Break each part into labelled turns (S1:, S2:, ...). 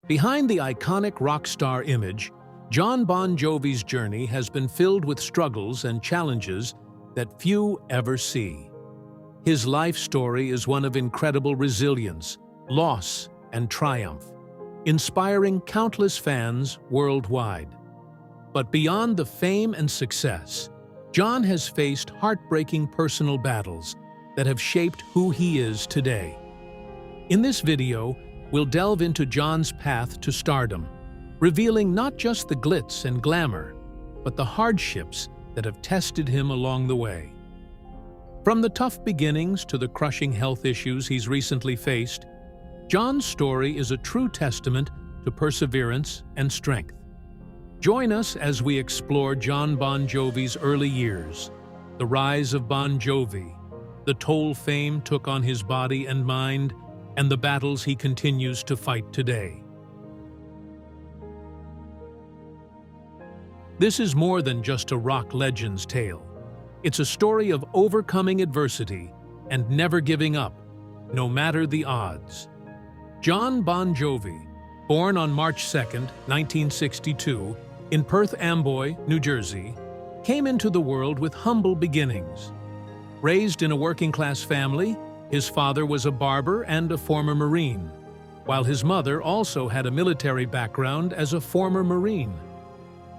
S1: Behind the iconic rock star image, Jon Bon Jovi's journey has been filled with struggles and challenges that few ever see. His life story is one of incredible resilience, loss, and triumph, inspiring countless fans worldwide. But beyond the fame and success, Jon has faced heartbreaking personal battles that have shaped who he is today. In this video, we'll delve into Jon's path to stardom, revealing not just the glitz and glamour, but the hardships that have tested him along the way. From the tough beginnings to the crushing health issues he's recently faced, Jon's story is a true testament to perseverance and strength. Join us as we explore Jon Bon Jovi's early years, the rise of Bon Jovi, the toll fame took on his body and mind, and the battles he continues to fight today. This is more than just a rock legend's tale. It's a story of overcoming adversity and never giving up, no matter the odds. Jon Bon Jovi, born on March 2, 1962, in Perth Amboy, New Jersey, came into the world with humble beginnings. Raised in a working-class family, his father was a barber and a former Marine, while his mother also had a military background as a former Marine.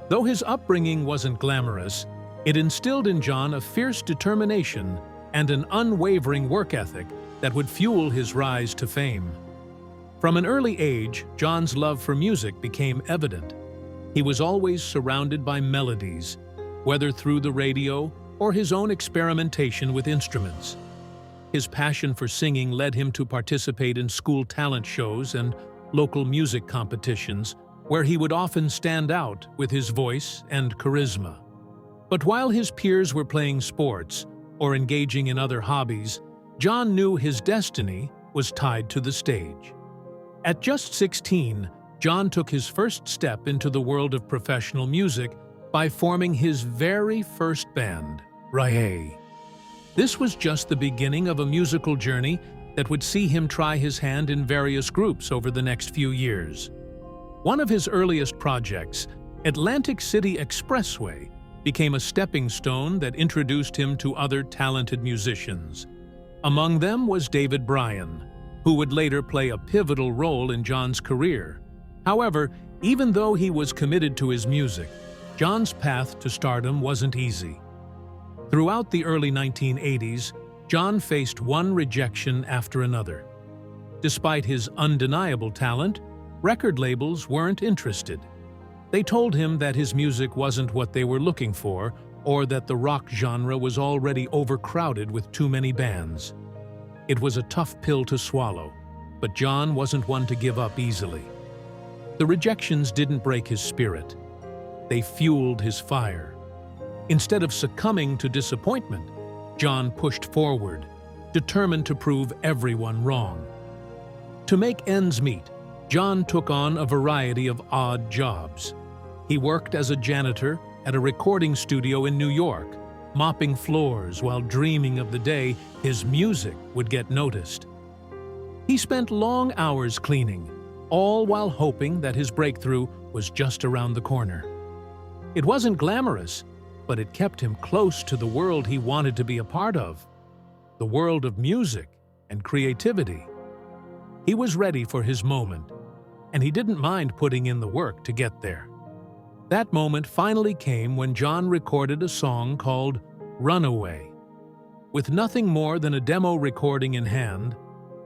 S1: Though his upbringing wasn't glamorous, it instilled in Jon a fierce determination and an unwavering work ethic that would fuel his rise to fame. From an early age, Jon's love for music became evident. He was always surrounded by melodies, whether through the radio or his own experimentation with instruments. His passion for singing led him to participate in school talent shows and local music competitions, where he would often stand out with his voice and charisma. But while his peers were playing sports or engaging in other hobbies, Jon knew his destiny was tied to the stage. At just 16, Jon took his first step into the world of professional music by forming his very first band, Livin. This was just the beginning of a musical journey that would see him try his hand in various groups over the next few years. One of his earliest projects, Atlantic City Expressway, became a stepping stone that introduced him to other talented musicians. Among them was David Bryan, who would later play a pivotal role in Jon's career. However, even though he was committed to his music, Jon's path to stardom wasn't easy. Throughout the early 1980s, Jon faced one rejection after another. Despite his undeniable talent, record labels weren't interested. They told him that his music wasn't what they were looking for, or that the rock genre was already overcrowded with too many bands. It was a tough pill to swallow, but Jon wasn't one to give up easily. The rejections didn't break his spirit. They fueled his fire. Instead of succumbing to disappointment, Jon pushed forward, determined to prove everyone wrong. To make ends meet, Jon took on a variety of odd jobs. He worked as a janitor at a recording studio in New York, mopping floors while dreaming of the day his music would get noticed. He spent long hours cleaning, all while hoping that his breakthrough was just around the corner. It wasn't glamorous, but it kept him close to the world he wanted to be a part of, the world of music and creativity. He was ready for his moment, and he didn't mind putting in the work to get there. That moment finally came when Jon recorded a song called Runaway. With nothing more than a demo recording in hand,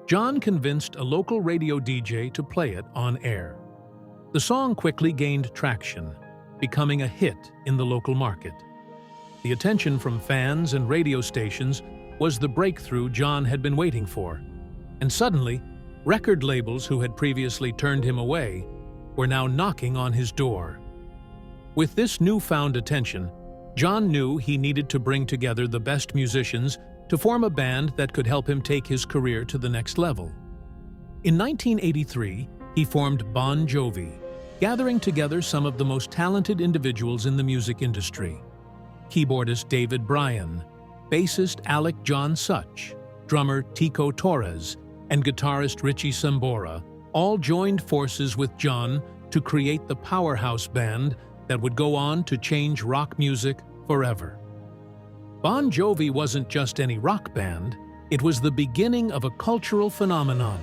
S1: Jon convinced a local radio DJ to play it on air. The song quickly gained traction, becoming a hit in the local market. The attention from fans and radio stations was the breakthrough Jon had been waiting for, and suddenly, record labels who had previously turned him away were now knocking on his door. With this newfound attention, Jon knew he needed to bring together the best musicians to form a band that could help him take his career to the next level. In 1983, he formed Bon Jovi, gathering together some of the most talented individuals in the music industry. Keyboardist David Bryan, bassist Alec John Such, drummer Tico Torres, and guitarist Richie Sambora all joined forces with John to create the powerhouse band that would go on to change rock music forever. Bon Jovi wasn't just any rock band, it was the beginning of a cultural phenomenon.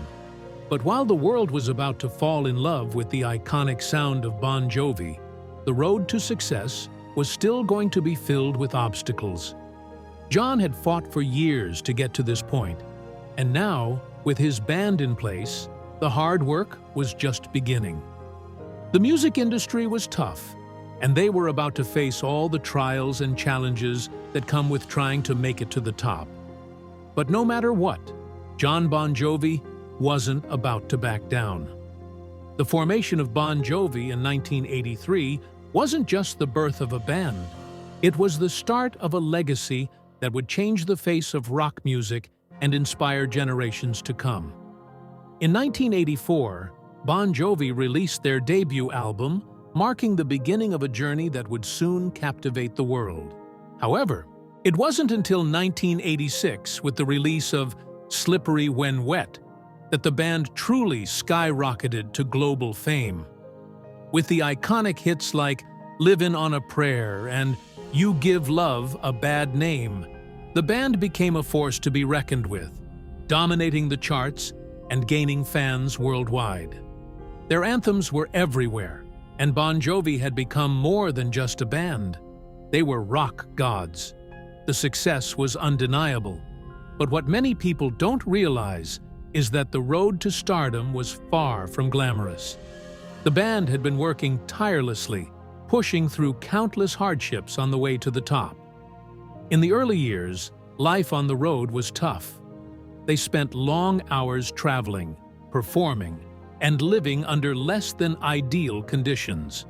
S1: But while the world was about to fall in love with the iconic sound of Bon Jovi, the road to success was still going to be filled with obstacles. John had fought for years to get to this point, and now, with his band in place, the hard work was just beginning. The music industry was tough, and they were about to face all the trials and challenges that come with trying to make it to the top. But no matter what, Jon Bon Jovi wasn't about to back down. The formation of Bon Jovi in 1983 wasn't just the birth of a band. It was the start of a legacy that would change the face of rock music and inspire generations to come. In 1984, Bon Jovi released their debut album, marking the beginning of a journey that would soon captivate the world. However, it wasn't until 1986, with the release of Slippery When Wet, that the band truly skyrocketed to global fame. With the iconic hits like Livin' on a Prayer and You Give Love a Bad Name, the band became a force to be reckoned with, dominating the charts and gaining fans worldwide. Their anthems were everywhere, and Bon Jovi had become more than just a band. They were rock gods. The success was undeniable, but what many people don't realize is that the road to stardom was far from glamorous. The band had been working tirelessly, pushing through countless hardships on the way to the top. In the early years, life on the road was tough. They spent long hours traveling, performing, and living under less than ideal conditions.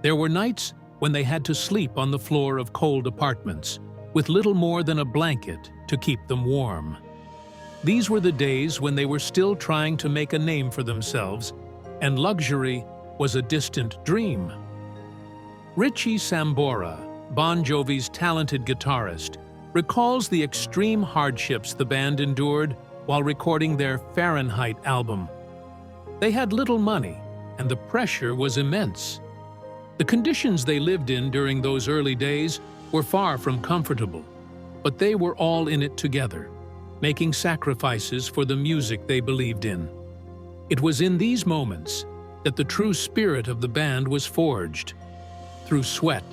S1: There were nights when they had to sleep on the floor of cold apartments, with little more than a blanket to keep them warm. These were the days when they were still trying to make a name for themselves, and luxury was a distant dream. Richie Sambora, Bon Jovi's talented guitarist, recalls the extreme hardships the band endured while recording their Fahrenheit album. They had little money, and the pressure was immense. The conditions they lived in during those early days were far from comfortable, but they were all in it together, making sacrifices for the music they believed in. It was in these moments that the true spirit of the band was forged, through sweat,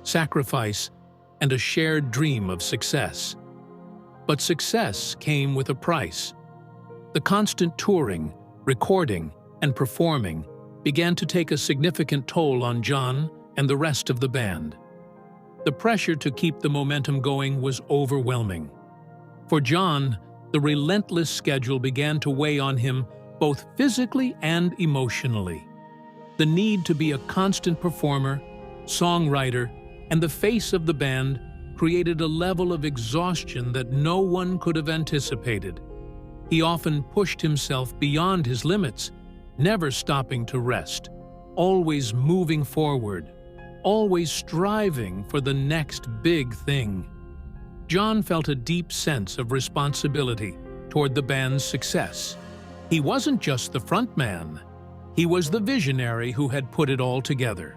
S1: sacrifice, and a shared dream of success. But success came with a price. The constant touring, recording, and performing began to take a significant toll on John and the rest of the band. The pressure to keep the momentum going was overwhelming. For John, the relentless schedule began to weigh on him both physically and emotionally. The need to be a constant performer, songwriter, and the face of the band created a level of exhaustion that no one could have anticipated. He often pushed himself beyond his limits, never stopping to rest, always moving forward, always striving for the next big thing. John felt a deep sense of responsibility toward the band's success. He wasn't just the frontman, he was the visionary who had put it all together.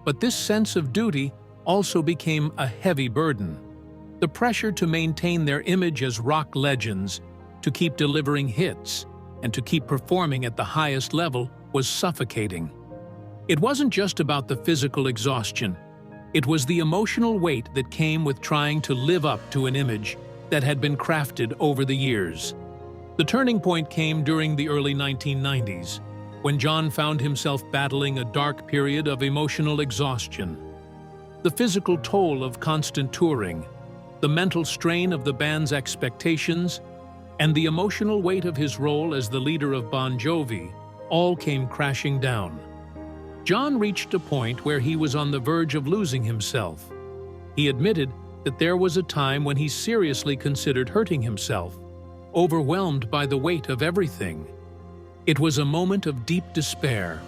S1: But this sense of duty also became a heavy burden. The pressure to maintain their image as rock legends, to keep delivering hits, and to keep performing at the highest level was suffocating. It wasn't just about the physical exhaustion. It was the emotional weight that came with trying to live up to an image that had been crafted over the years. The turning point came during the early 1990s, when John found himself battling a dark period of emotional exhaustion. The physical toll of constant touring, the mental strain of the band's expectations, and the emotional weight of his role as the leader of Bon Jovi all came crashing down. John reached a point where he was on the verge of losing himself. He admitted that there was a time when he seriously considered hurting himself, overwhelmed by the weight of everything. It was a moment of deep despair,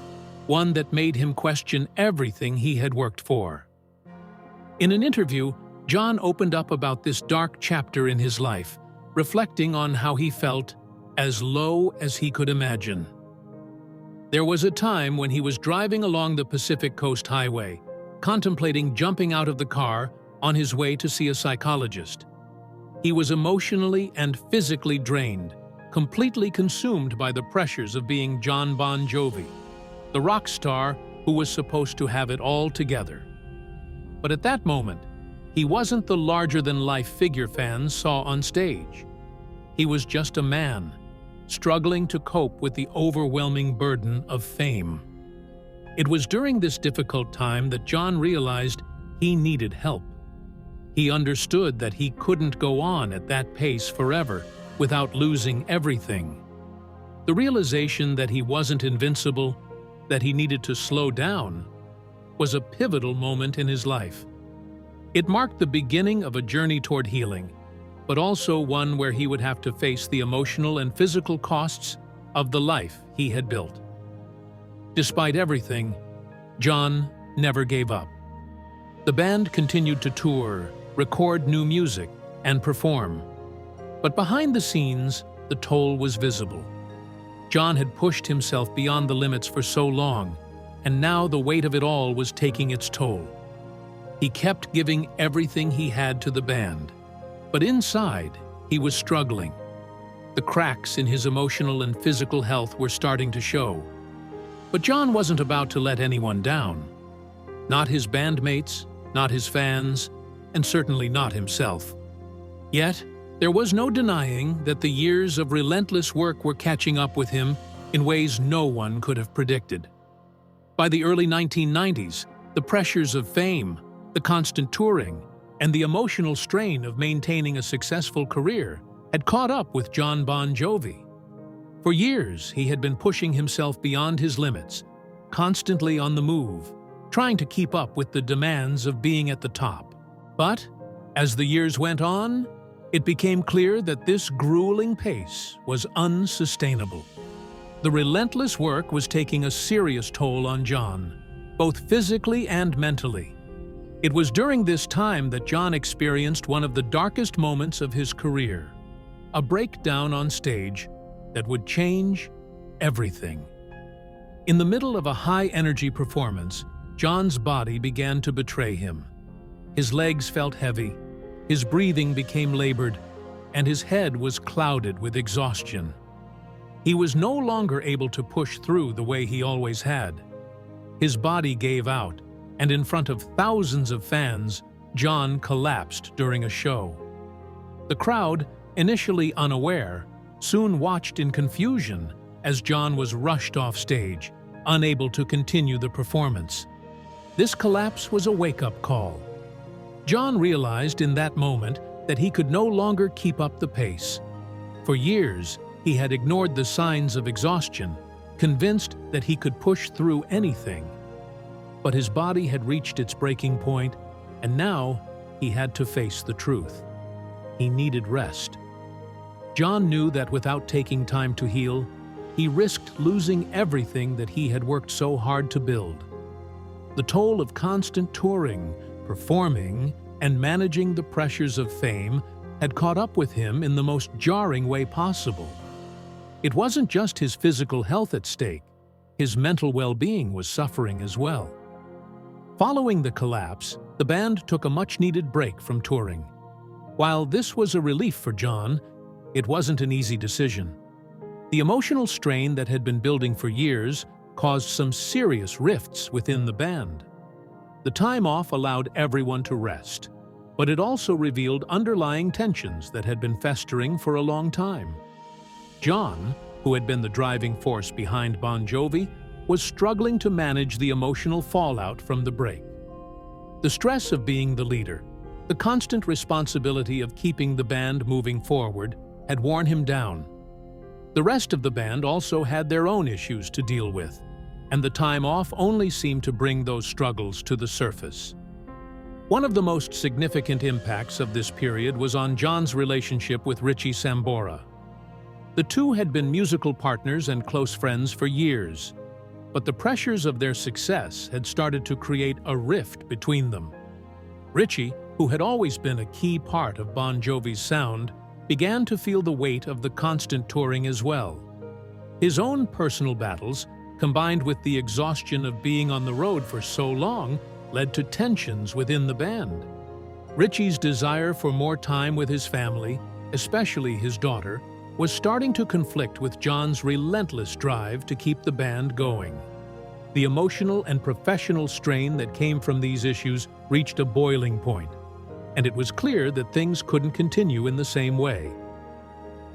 S1: one that made him question everything he had worked for. In an interview, John opened up about this dark chapter in his life, reflecting on how he felt as low as he could imagine. There was a time when he was driving along the Pacific Coast Highway, contemplating jumping out of the car on his way to see a psychologist. He was emotionally and physically drained, completely consumed by the pressures of being Jon Bon Jovi, the rock star who was supposed to have it all together. But at that moment, he wasn't the larger-than-life figure fans saw on stage. He was just a man, struggling to cope with the overwhelming burden of fame. It was during this difficult time that Jon realized he needed help. He understood that he couldn't go on at that pace forever without losing everything. The realization that he wasn't invincible, that he needed to slow down, was a pivotal moment in his life. It marked the beginning of a journey toward healing, but also one where he would have to face the emotional and physical costs of the life he had built. Despite everything, Jon never gave up. The band continued to tour, record new music, and perform. But behind the scenes, the toll was visible. Jon had pushed himself beyond the limits for so long, and now the weight of it all was taking its toll. He kept giving everything he had to the band, but inside, he was struggling. The cracks in his emotional and physical health were starting to show. But Jon wasn't about to let anyone down. Not his bandmates, not his fans, and certainly not himself. Yet, there was no denying that the years of relentless work were catching up with him in ways no one could have predicted. By the early 1990s, the pressures of fame, the constant touring, and the emotional strain of maintaining a successful career had caught up with Jon Bon Jovi. For years, he had been pushing himself beyond his limits, constantly on the move, trying to keep up with the demands of being at the top. But, as the years went on, it became clear that this grueling pace was unsustainable. The relentless work was taking a serious toll on Jon, both physically and mentally. It was during this time that Jon experienced one of the darkest moments of his career, a breakdown on stage that would change everything. In the middle of a high-energy performance, Jon's body began to betray him. His legs felt heavy, his breathing became labored, and his head was clouded with exhaustion. He was no longer able to push through the way he always had. His body gave out, and in front of thousands of fans, Jon collapsed during a show. The crowd, initially unaware, soon watched in confusion as Jon was rushed off stage, unable to continue the performance. This collapse was a wake-up call. Jon realized in that moment that he could no longer keep up the pace. For years, he had ignored the signs of exhaustion, convinced that he could push through anything. But his body had reached its breaking point, and now he had to face the truth. He needed rest. Jon knew that without taking time to heal, he risked losing everything that he had worked so hard to build. The toll of constant touring, performing, and managing the pressures of fame had caught up with him in the most jarring way possible. It wasn't just his physical health at stake, his mental well-being was suffering as well. Following the collapse, the band took a much-needed break from touring. While this was a relief for Jon, it wasn't an easy decision. The emotional strain that had been building for years caused some serious rifts within the band. The time off allowed everyone to rest, but it also revealed underlying tensions that had been festering for a long time. Jon, who had been the driving force behind Bon Jovi, was struggling to manage the emotional fallout from the break. The stress of being the leader, the constant responsibility of keeping the band moving forward, had worn him down. The rest of the band also had their own issues to deal with, and the time off only seemed to bring those struggles to the surface. One of the most significant impacts of this period was on Jon's relationship with Richie Sambora. The two had been musical partners and close friends for years, but the pressures of their success had started to create a rift between them. Richie, who had always been a key part of Bon Jovi's sound, began to feel the weight of the constant touring as well. His own personal battles, combined with the exhaustion of being on the road for so long, led to tensions within the band. Richie's desire for more time with his family, especially his daughter, was starting to conflict with John's relentless drive to keep the band going. The emotional and professional strain that came from these issues reached a boiling point, and it was clear that things couldn't continue in the same way.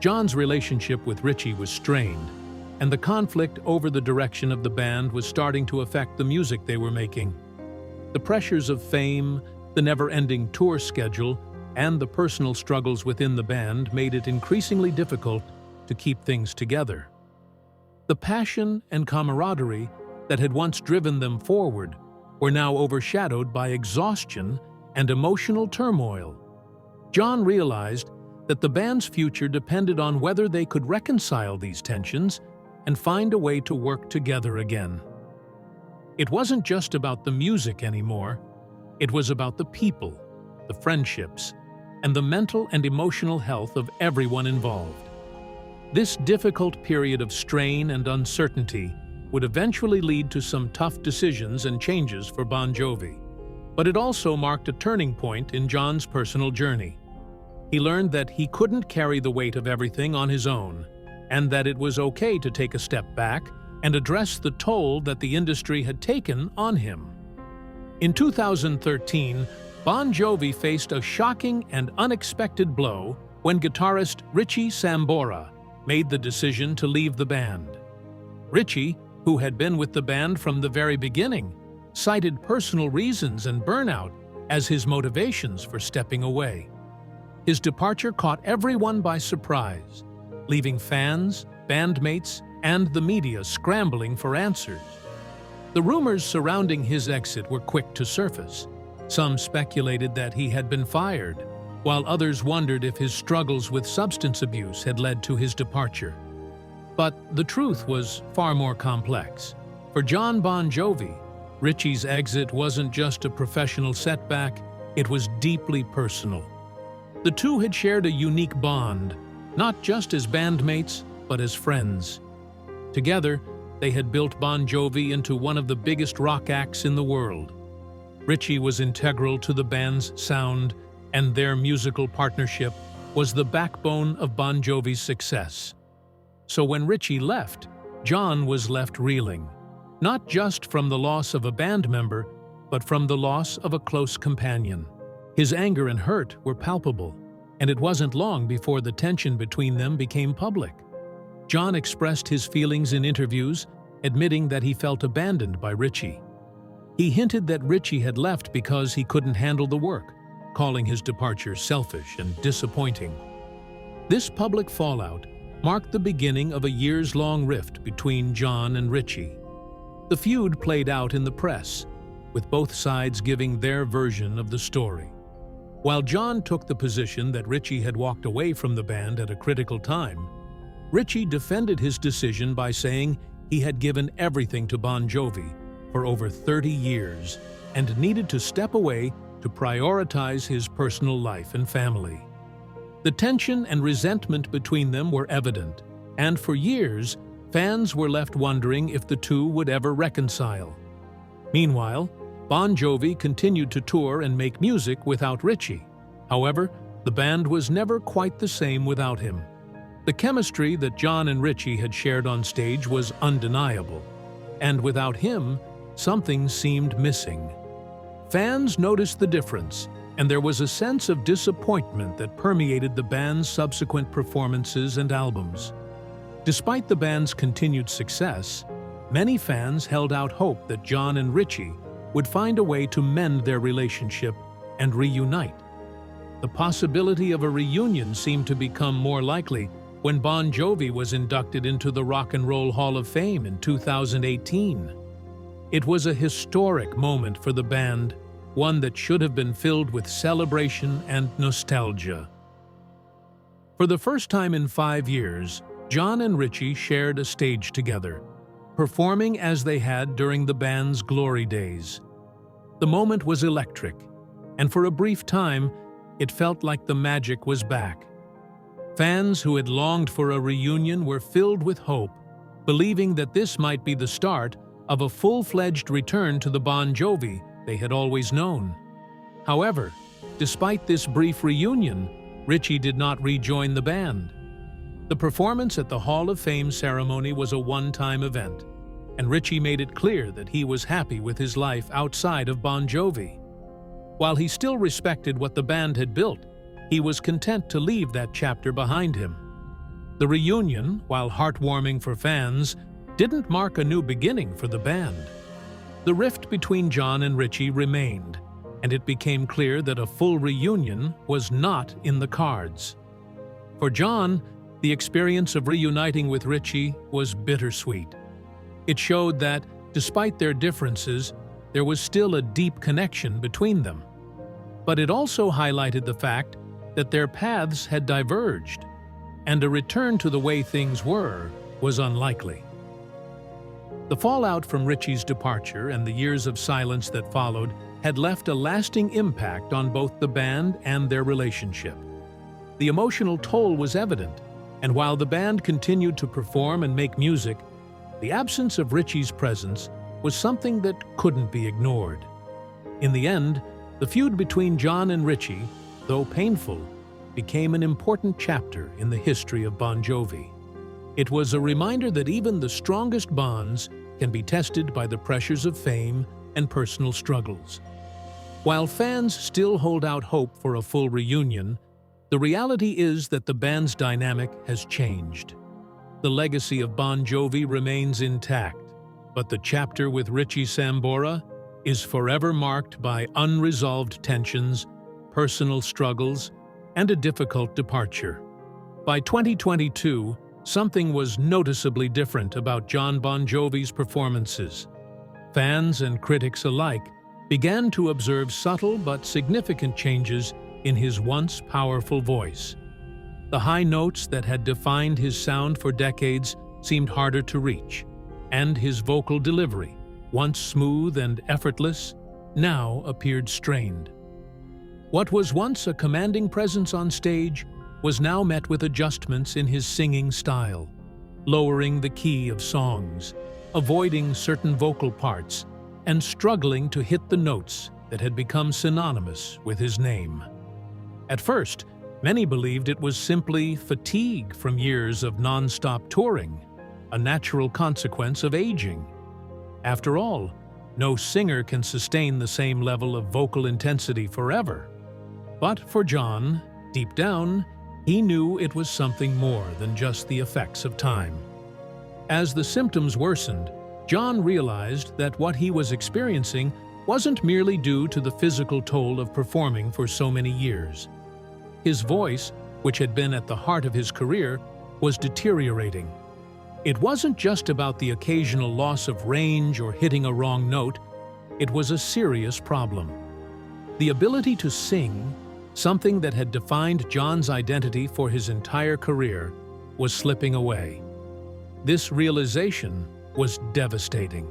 S1: John's relationship with Richie was strained, and the conflict over the direction of the band was starting to affect the music they were making. The pressures of fame, the never-ending tour schedule, and the personal struggles within the band made it increasingly difficult to keep things together. The passion and camaraderie that had once driven them forward were now overshadowed by exhaustion and emotional turmoil. John realized that the band's future depended on whether they could reconcile these tensions and find a way to work together again. It wasn't just about the music anymore. It was about the people, the friendships, and the mental and emotional health of everyone involved. This difficult period of strain and uncertainty would eventually lead to some tough decisions and changes for Bon Jovi. But it also marked a turning point in John's personal journey. He learned that he couldn't carry the weight of everything on his own, and that it was okay to take a step back and address the toll that the industry had taken on him. In 2013, Bon Jovi faced a shocking and unexpected blow when guitarist Richie Sambora made the decision to leave the band. Richie, who had been with the band from the very beginning, cited personal reasons and burnout as his motivations for stepping away. His departure caught everyone by surprise, leaving fans, bandmates, and the media scrambling for answers. The rumors surrounding his exit were quick to surface. Some speculated that he had been fired, while others wondered if his struggles with substance abuse had led to his departure. But the truth was far more complex. For Jon Bon Jovi, Richie's exit wasn't just a professional setback, it was deeply personal. The two had shared a unique bond, not just as bandmates, but as friends. Together, they had built Bon Jovi into one of the biggest rock acts in the world. Richie was integral to the band's sound, and their musical partnership was the backbone of Bon Jovi's success. So when Richie left, John was left reeling, not just from the loss of a band member, but from the loss of a close companion. His anger and hurt were palpable, and it wasn't long before the tension between them became public. John expressed his feelings in interviews, admitting that he felt abandoned by Richie. He hinted that Richie had left because he couldn't handle the work, calling his departure selfish and disappointing. This public fallout marked the beginning of a years-long rift between John and Richie. The feud played out in the press, with both sides giving their version of the story. While John took the position that Richie had walked away from the band at a critical time, Richie defended his decision by saying he had given everything to Bon Jovi for over 30 years and needed to step away to prioritize his personal life and family. The tension and resentment between them were evident, and for years, fans were left wondering if the two would ever reconcile. Meanwhile, Bon Jovi continued to tour and make music without Richie. However, the band was never quite the same without him. The chemistry that John and Richie had shared on stage was undeniable, and without him, something seemed missing. Fans noticed the difference, and there was a sense of disappointment that permeated the band's subsequent performances and albums. Despite the band's continued success, many fans held out hope that John and Richie would find a way to mend their relationship and reunite. The possibility of a reunion seemed to become more likely when Bon Jovi was inducted into the Rock and Roll Hall of Fame in 2018. It was a historic moment for the band, one that should have been filled with celebration and nostalgia. For the first time in 5 years, John and Richie shared a stage together, performing as they had during the band's glory days. The moment was electric, and for a brief time, it felt like the magic was back. Fans who had longed for a reunion were filled with hope, believing that this might be the start of a full-fledged return to the Bon Jovi they had always known. However, despite this brief reunion, Richie did not rejoin the band. The performance at the Hall of Fame ceremony was a one-time event, and Richie made it clear that he was happy with his life outside of Bon Jovi. While he still respected what the band had built, he was content to leave that chapter behind him. The reunion, while heartwarming for fans, didn't mark a new beginning for the band. The rift between John and Richie remained, and it became clear that a full reunion was not in the cards. For John, the experience of reuniting with Richie was bittersweet. It showed that, despite their differences, there was still a deep connection between them. But it also highlighted the fact that their paths had diverged, and a return to the way things were was unlikely. The fallout from Richie's departure and the years of silence that followed had left a lasting impact on both the band and their relationship. The emotional toll was evident, and while the band continued to perform and make music, the absence of Richie's presence was something that couldn't be ignored. In the end, the feud between John and Richie, though painful, became an important chapter in the history of Bon Jovi. It was a reminder that even the strongest bonds can be tested by the pressures of fame and personal struggles. While fans still hold out hope for a full reunion, the reality is that the band's dynamic has changed. The legacy of Bon Jovi remains intact, but the chapter with Richie Sambora is forever marked by unresolved tensions, personal struggles, and a difficult departure. By 2022, something was noticeably different about Jon Bon Jovi's performances. Fans and critics alike began to observe subtle but significant changes in his once powerful voice. The high notes that had defined his sound for decades seemed harder to reach, and his vocal delivery, once smooth and effortless, now appeared strained. What was once a commanding presence on stage was now met with adjustments in his singing style, lowering the key of songs, avoiding certain vocal parts, and struggling to hit the notes that had become synonymous with his name. At first, many believed it was simply fatigue from years of non-stop touring, a natural consequence of aging. After all, no singer can sustain the same level of vocal intensity forever. But for John, deep down, he knew it was something more than just the effects of time. As the symptoms worsened, John realized that what he was experiencing wasn't merely due to the physical toll of performing for so many years. His voice, which had been at the heart of his career, was deteriorating. It wasn't just about the occasional loss of range or hitting a wrong note. It was a serious problem. The ability to sing, something that had defined John's identity for his entire career, was slipping away. This realization was devastating.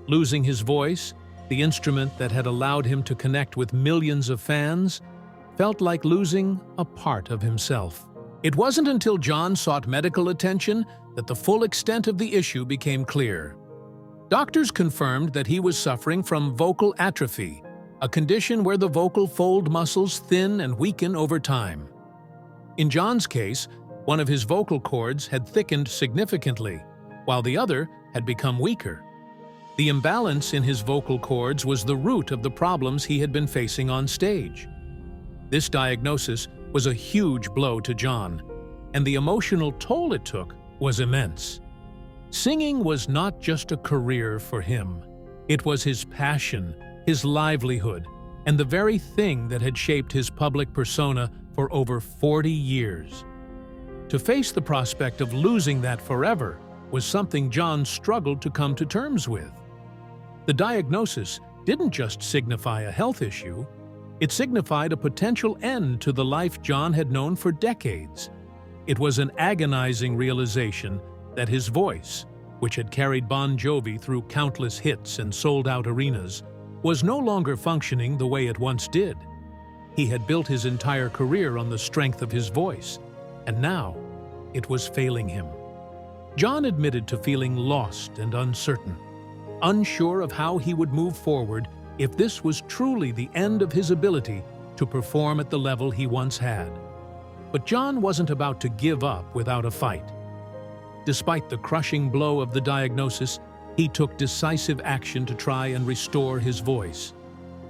S1: Losing his voice, the instrument that had allowed him to connect with millions of fans, felt like losing a part of himself. It wasn't until John sought medical attention that the full extent of the issue became clear. Doctors confirmed that he was suffering from vocal atrophy, a condition where the vocal fold muscles thin and weaken over time. In John's case, one of his vocal cords had thickened significantly, while the other had become weaker. The imbalance in his vocal cords was the root of the problems he had been facing on stage. This diagnosis was a huge blow to John, and the emotional toll it took was immense. Singing was not just a career for him. It was his passion, his livelihood, and the very thing that had shaped his public persona for over 40 years. To face the prospect of losing that forever was something John struggled to come to terms with. The diagnosis didn't just signify a health issue, it signified a potential end to the life John had known for decades. It was an agonizing realization that his voice, which had carried Bon Jovi through countless hits and sold-out arenas, was no longer functioning the way it once did. He had built his entire career on the strength of his voice, and now it was failing him. John admitted to feeling lost and uncertain, unsure of how he would move forward if this was truly the end of his ability to perform at the level he once had. But John wasn't about to give up without a fight. Despite the crushing blow of the diagnosis, he took decisive action to try and restore his voice.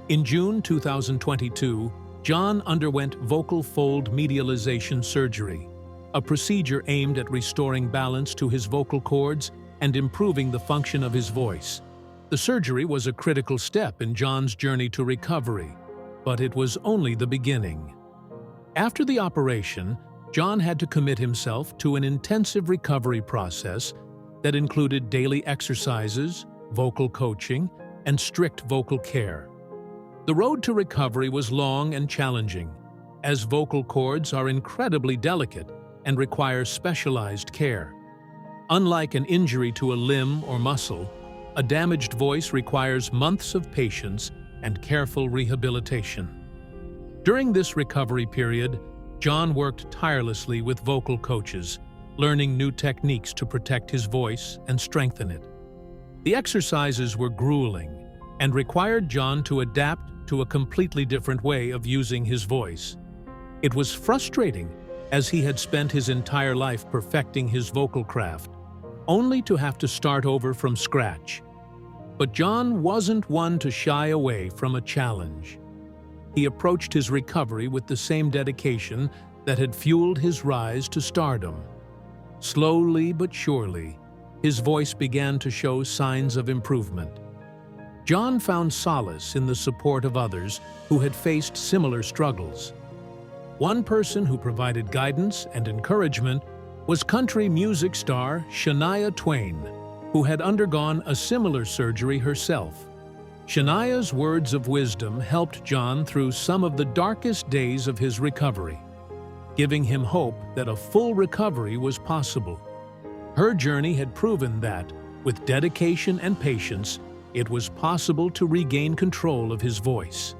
S1: In June 2022, John underwent vocal fold medialization surgery, a procedure aimed at restoring balance to his vocal cords and improving the function of his voice. The surgery was a critical step in John's journey to recovery, but it was only the beginning. After the operation, John had to commit himself to an intensive recovery process that included daily exercises, vocal coaching, and strict vocal care. The road to recovery was long and challenging, as vocal cords are incredibly delicate and require specialized care. Unlike an injury to a limb or muscle, a damaged voice requires months of patience and careful rehabilitation. During this recovery period, John worked tirelessly with vocal coaches, learning new techniques to protect his voice and strengthen it. The exercises were grueling and required John to adapt to a completely different way of using his voice. It was frustrating, as he had spent his entire life perfecting his vocal craft, only to have to start over from scratch. But John wasn't one to shy away from a challenge. He approached his recovery with the same dedication that had fueled his rise to stardom. Slowly but surely, his voice began to show signs of improvement. John found solace in the support of others who had faced similar struggles. One person who provided guidance and encouragement was country music star Shania Twain, who had undergone a similar surgery herself. Shania's words of wisdom helped John through some of the darkest days of his recovery, giving him hope that a full recovery was possible. Her journey had proven that, with dedication and patience, it was possible to regain control of his voice.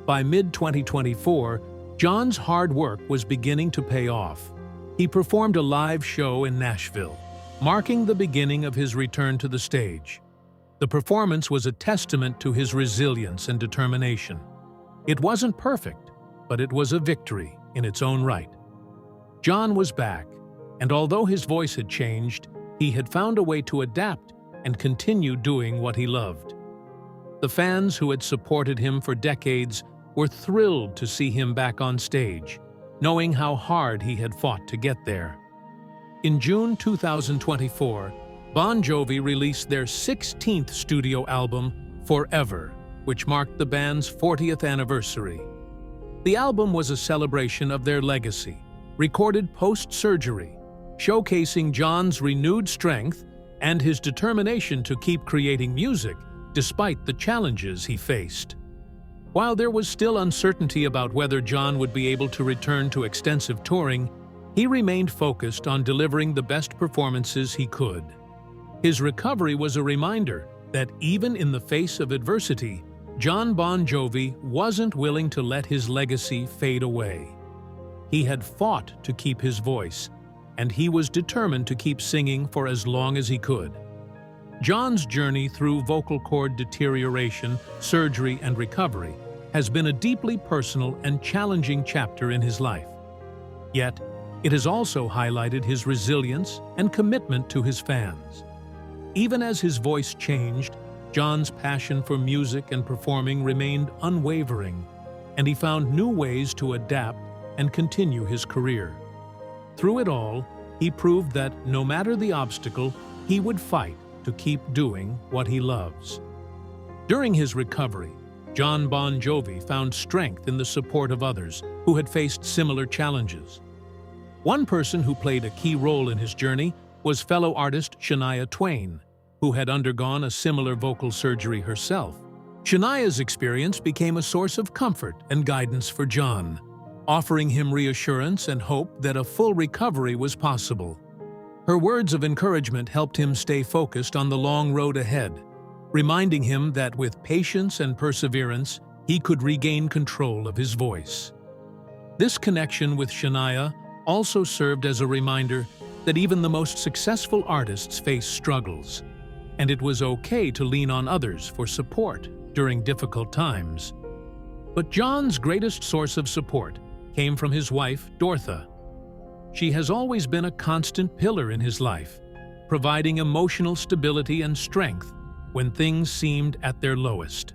S1: By mid-2024, John's hard work was beginning to pay off. He performed a live show in Nashville, marking the beginning of his return to the stage. The performance was a testament to his resilience and determination. It wasn't perfect, but it was a victory in its own right. John was back, and although his voice had changed, he had found a way to adapt and continue doing what he loved. The fans who had supported him for decades were thrilled to see him back on stage, knowing how hard he had fought to get there. In June 2024, Bon Jovi released their 16th studio album, Forever, which marked the band's 40th anniversary. The album was a celebration of their legacy, recorded post-surgery, showcasing John's renewed strength and his determination to keep creating music despite the challenges he faced. While there was still uncertainty about whether John would be able to return to extensive touring, he remained focused on delivering the best performances he could. His recovery was a reminder that even in the face of adversity, Jon Bon Jovi wasn't willing to let his legacy fade away. He had fought to keep his voice, and he was determined to keep singing for as long as he could. John's journey through vocal cord deterioration, surgery, and recovery has been a deeply personal and challenging chapter in his life. Yet, it has also highlighted his resilience and commitment to his fans. Even as his voice changed, John's passion for music and performing remained unwavering, and he found new ways to adapt and continue his career. Through it all, he proved that no matter the obstacle, he would fight to keep doing what he loves. During his recovery, Jon Bon Jovi found strength in the support of others who had faced similar challenges. One person who played a key role in his journey was fellow artist Shania Twain, who had undergone a similar vocal surgery herself. Shania's experience became a source of comfort and guidance for John, offering him reassurance and hope that a full recovery was possible. Her words of encouragement helped him stay focused on the long road ahead, reminding him that with patience and perseverance, he could regain control of his voice. This connection with Shania also served as a reminder that even the most successful artists face struggles, and it was okay to lean on others for support during difficult times. But John's greatest source of support came from his wife, Dortha. She has always been a constant pillar in his life, providing emotional stability and strength when things seemed at their lowest.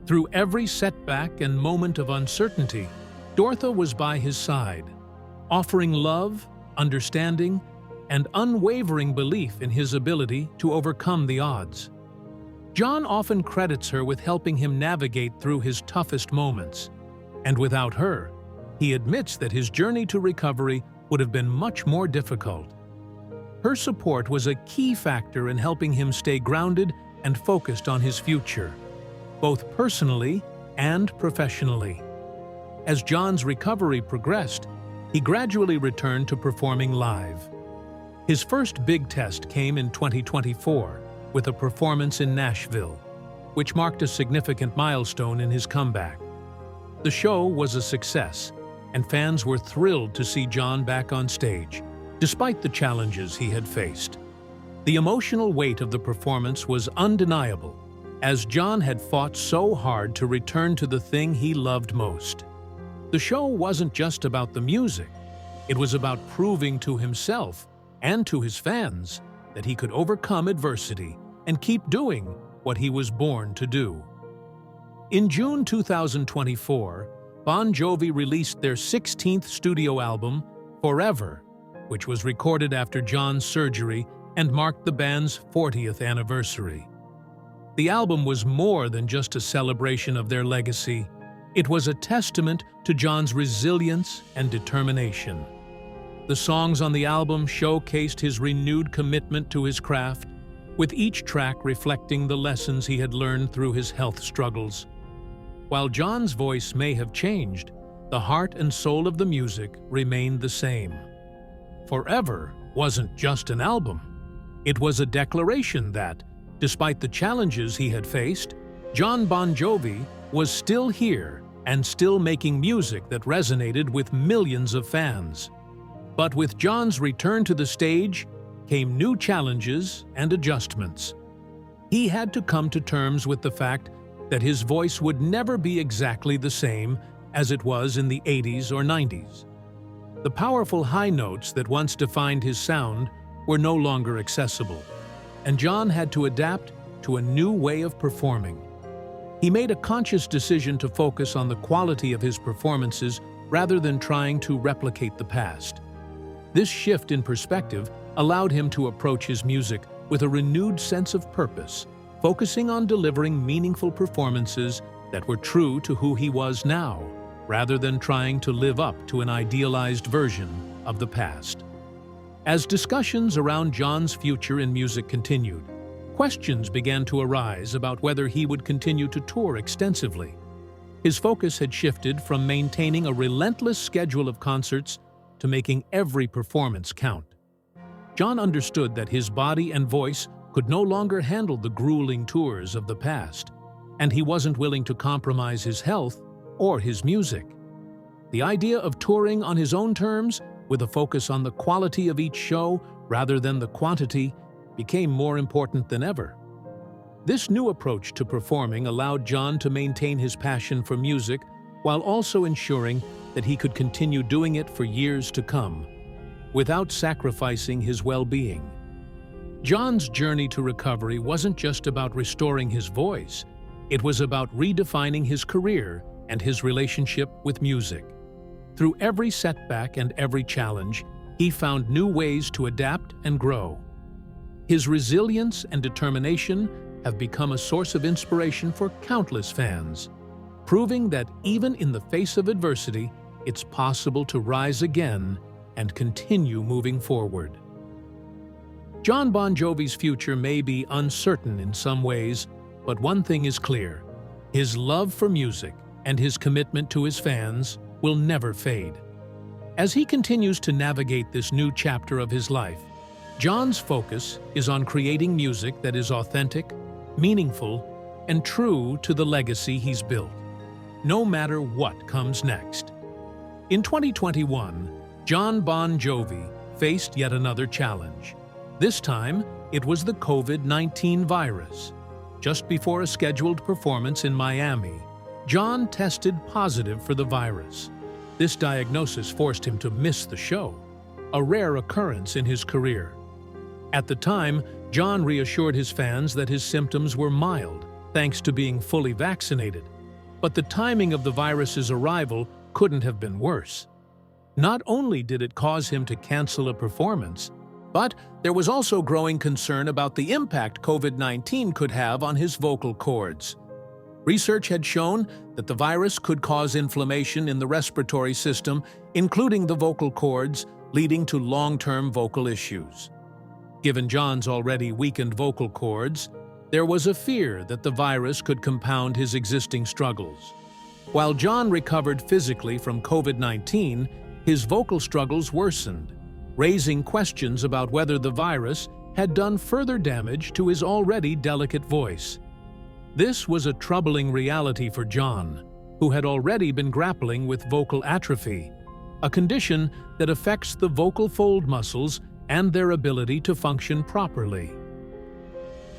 S1: Through every setback and moment of uncertainty, Dortha was by his side, offering love, understanding, and unwavering belief in his ability to overcome the odds. John often credits her with helping him navigate through his toughest moments, and without her, he admits that his journey to recovery would have been much more difficult. Her support was a key factor in helping him stay grounded and focused on his future, both personally and professionally. As John's recovery progressed, he gradually returned to performing live. His first big test came in 2024 with a performance in Nashville, which marked a significant milestone in his comeback. The show was a success, and fans were thrilled to see John back on stage, despite the challenges he had faced. The emotional weight of the performance was undeniable, as John had fought so hard to return to the thing he loved most. The show wasn't just about the music, it was about proving to himself and to his fans that he could overcome adversity and keep doing what he was born to do. In June 2024, Bon Jovi released their 16th studio album, Forever, which was recorded after John's surgery and marked the band's 40th anniversary. The album was more than just a celebration of their legacy. It was a testament to John's resilience and determination. The songs on the album showcased his renewed commitment to his craft, with each track reflecting the lessons he had learned through his health struggles. While John's voice may have changed, the heart and soul of the music remained the same. Forever wasn't just an album. It was a declaration that, despite the challenges he had faced, Jon Bon Jovi was still here and still making music that resonated with millions of fans. But with John's return to the stage came new challenges and adjustments. He had to come to terms with the fact that his voice would never be exactly the same as it was in the 80s or 90s. The powerful high notes that once defined his sound were no longer accessible, and John had to adapt to a new way of performing. He made a conscious decision to focus on the quality of his performances rather than trying to replicate the past. This shift in perspective allowed him to approach his music with a renewed sense of purpose, focusing on delivering meaningful performances that were true to who he was now, rather than trying to live up to an idealized version of the past. As discussions around John's future in music continued, questions began to arise about whether he would continue to tour extensively. His focus had shifted from maintaining a relentless schedule of concerts to making every performance count. John understood that his body and voice could no longer handle the grueling tours of the past, and he wasn't willing to compromise his health or his music. The idea of touring on his own terms, with a focus on the quality of each show rather than the quantity, became more important than ever. This new approach to performing allowed John to maintain his passion for music while also ensuring that he could continue doing it for years to come, without sacrificing his well-being. John's journey to recovery wasn't just about restoring his voice, it was about redefining his career and his relationship with music. Through every setback and every challenge, he found new ways to adapt and grow. His resilience and determination have become a source of inspiration for countless fans, proving that even in the face of adversity, it's possible to rise again and continue moving forward. Jon Bon Jovi's future may be uncertain in some ways, but one thing is clear: his love for music and his commitment to his fans will never fade. As he continues to navigate this new chapter of his life, John's focus is on creating music that is authentic, meaningful, and true to the legacy he's built, no matter what comes next. In 2021, Jon Bon Jovi faced yet another challenge. This time, it was the COVID-19 virus. Just before a scheduled performance in Miami, Jon tested positive for the virus. This diagnosis forced him to miss the show, a rare occurrence in his career. At the time, Jon reassured his fans that his symptoms were mild, thanks to being fully vaccinated. But the timing of the virus's arrival couldn't have been worse. Not only did it cause him to cancel a performance, but there was also growing concern about the impact COVID-19 could have on his vocal cords. Research had shown that the virus could cause inflammation in the respiratory system, including the vocal cords, leading to long-term vocal issues. Given Jon's already weakened vocal cords, there was a fear that the virus could compound his existing struggles. While Jon recovered physically from COVID-19, his vocal struggles worsened, raising questions about whether the virus had done further damage to his already delicate voice. This was a troubling reality for Jon, who had already been grappling with vocal atrophy, a condition that affects the vocal fold muscles and their ability to function properly.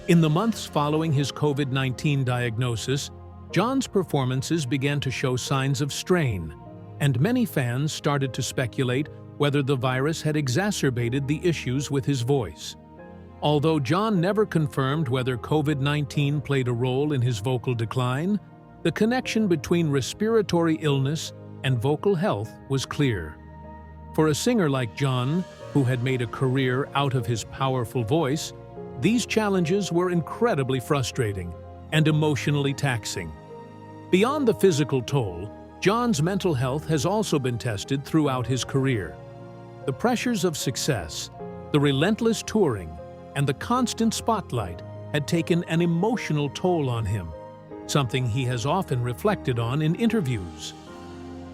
S1: In the months following his COVID-19 diagnosis, Jon's performances began to show signs of strain, and many fans started to speculate whether the virus had exacerbated the issues with his voice. Although Jon never confirmed whether COVID-19 played a role in his vocal decline, the connection between respiratory illness and vocal health was clear. For a singer like Jon, who had made a career out of his powerful voice, these challenges were incredibly frustrating and emotionally taxing. Beyond the physical toll, Jon's mental health has also been tested throughout his career. The pressures of success, the relentless touring, and the constant spotlight had taken an emotional toll on him, something he has often reflected on in interviews.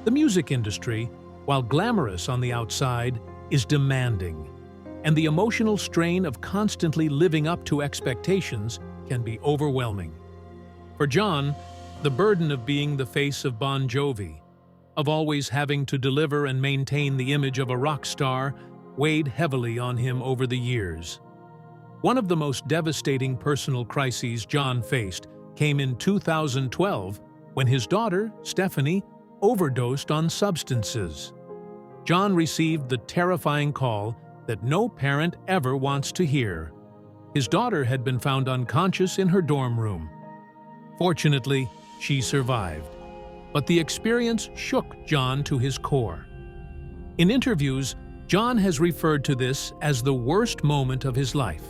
S1: The music industry, while glamorous on the outside, is demanding, and the emotional strain of constantly living up to expectations can be overwhelming. For Jon, the burden of being the face of Bon Jovi, of always having to deliver and maintain the image of a rock star, weighed heavily on him over the years. One of the most devastating personal crises Jon faced came in 2012 when his daughter, Stephanie, overdosed on substances. Jon received the terrifying call that no parent ever wants to hear. His daughter had been found unconscious in her dorm room. Fortunately, she survived, but the experience shook Jon to his core. In interviews, Jon has referred to this as the worst moment of his life.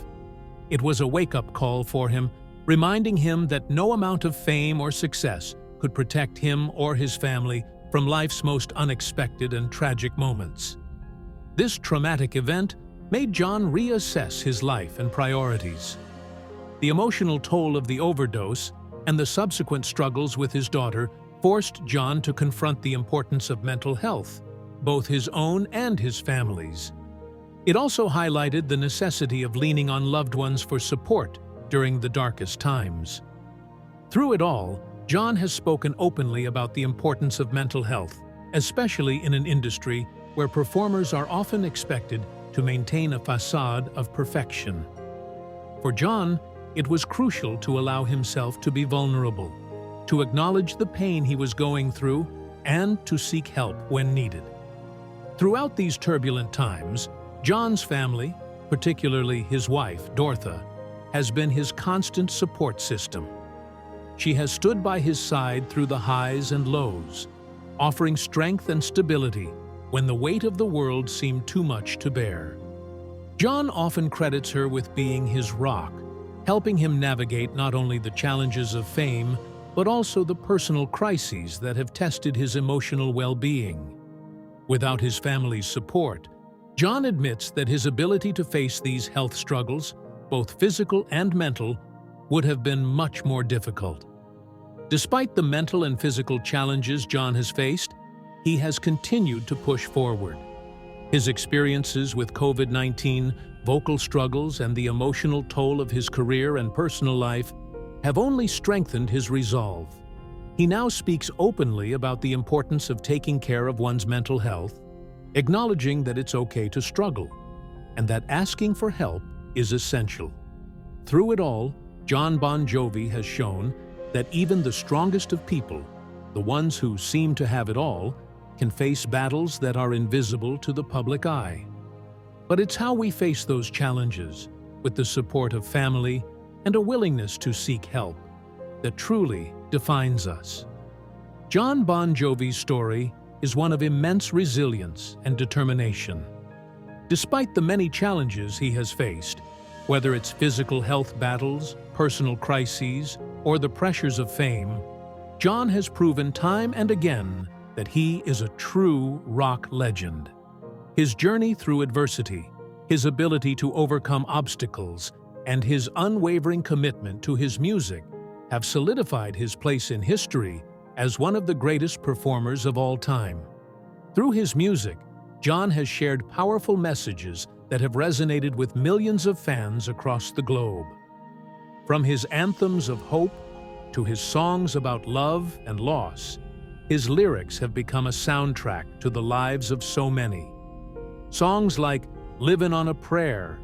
S1: It was a wake-up call for him, reminding him that no amount of fame or success could protect him or his family from life's most unexpected and tragic moments. This traumatic event made Jon reassess his life and priorities. The emotional toll of the overdose and the subsequent struggles with his daughter forced Jon to confront the importance of mental health, both his own and his family's. It also highlighted the necessity of leaning on loved ones for support during the darkest times. Through it all, Jon has spoken openly about the importance of mental health, especially in an industry where performers are often expected to maintain a facade of perfection. For Jon, it was crucial to allow himself to be vulnerable, to acknowledge the pain he was going through, and to seek help when needed. Throughout these turbulent times, Jon's family, particularly his wife, Dortha, has been his constant support system. She has stood by his side through the highs and lows, offering strength and stability when the weight of the world seemed too much to bear. Jon often credits her with being his rock, helping him navigate not only the challenges of fame, but also the personal crises that have tested his emotional well-being. Without his family's support, Jon admits that his ability to face these health struggles, both physical and mental, would have been much more difficult. Despite the mental and physical challenges Jon has faced, he has continued to push forward. His experiences with COVID-19, vocal struggles, and the emotional toll of his career and personal life have only strengthened his resolve. He now speaks openly about the importance of taking care of one's mental health, acknowledging that it's okay to struggle, and that asking for help is essential. Through it all, Jon Bon Jovi has shown that even the strongest of people, the ones who seem to have it all, can face battles that are invisible to the public eye. But it's how we face those challenges, with the support of family and a willingness to seek help, that truly defines us. Jon Bon Jovi's story is one of immense resilience and determination. Despite the many challenges he has faced, whether it's physical health battles, personal crises, or the pressures of fame, Jon has proven time and again that he is a true rock legend. His journey through adversity, his ability to overcome obstacles, and his unwavering commitment to his music have solidified his place in history as one of the greatest performers of all time. Through his music, Jon has shared powerful messages that have resonated with millions of fans across the globe. From his anthems of hope to his songs about love and loss, his lyrics have become a soundtrack to the lives of so many. Songs like Livin' on a Prayer,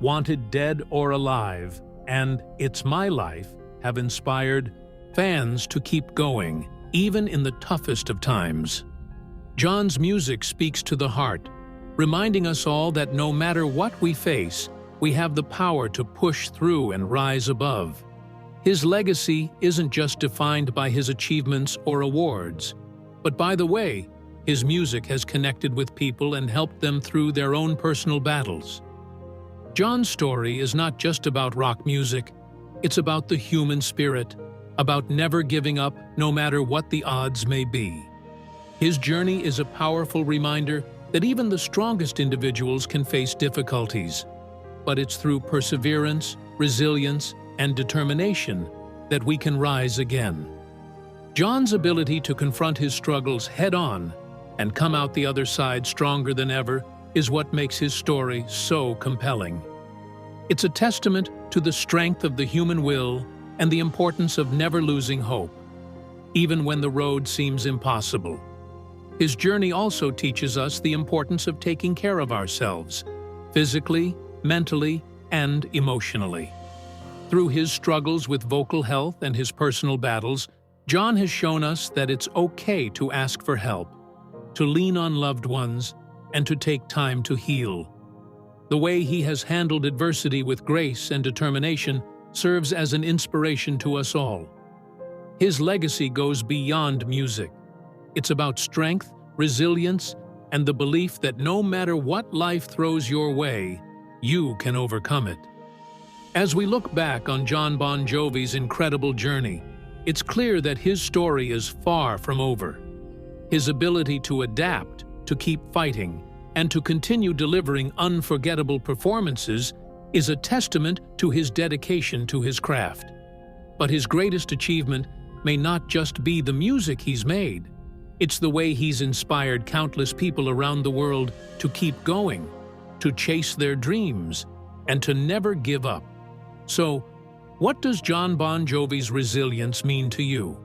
S1: Wanted Dead or Alive, and It's My Life have inspired fans to keep going, even in the toughest of times. Jon's music speaks to the heart, reminding us all that no matter what we face, we have the power to push through and rise above. His legacy isn't just defined by his achievements or awards, but by the way his music has connected with people and helped them through their own personal battles. Jon's story is not just about rock music, it's about the human spirit, about never giving up no matter what the odds may be. His journey is a powerful reminder that even the strongest individuals can face difficulties, but it's through perseverance, resilience, and determination that we can rise again. Jon's ability to confront his struggles head-on and come out the other side stronger than ever is what makes his story so compelling. It's a testament to the strength of the human will and the importance of never losing hope, even when the road seems impossible. His journey also teaches us the importance of taking care of ourselves, physically, mentally, and emotionally. Through his struggles with vocal health and his personal battles, Jon has shown us that it's okay to ask for help, to lean on loved ones, and to take time to heal. The way he has handled adversity with grace and determination serves as an inspiration to us all. His legacy goes beyond music. It's about strength, resilience, and the belief that no matter what life throws your way, you can overcome it. As we look back on Jon Bon Jovi's incredible journey, it's clear that his story is far from over. His ability to adapt, to keep fighting, and to continue delivering unforgettable performances is a testament to his dedication to his craft. But his greatest achievement may not just be the music he's made. It's the way he's inspired countless people around the world to keep going, to chase their dreams, and to never give up. So, what does Jon Bon Jovi's resilience mean to you?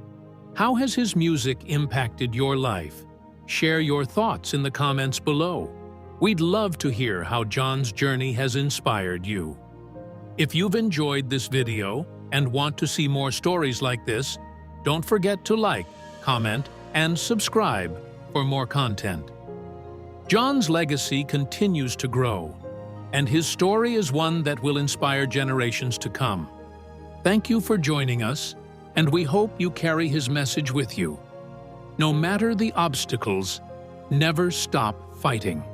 S1: How has his music impacted your life? Share your thoughts in the comments below. We'd love to hear how Jon's journey has inspired you. If you've enjoyed this video and want to see more stories like this, don't forget to like, comment, and subscribe for more content. Jon's legacy continues to grow, and his story is one that will inspire generations to come. Thank you for joining us, and we hope you carry his message with you. No matter the obstacles, never stop fighting.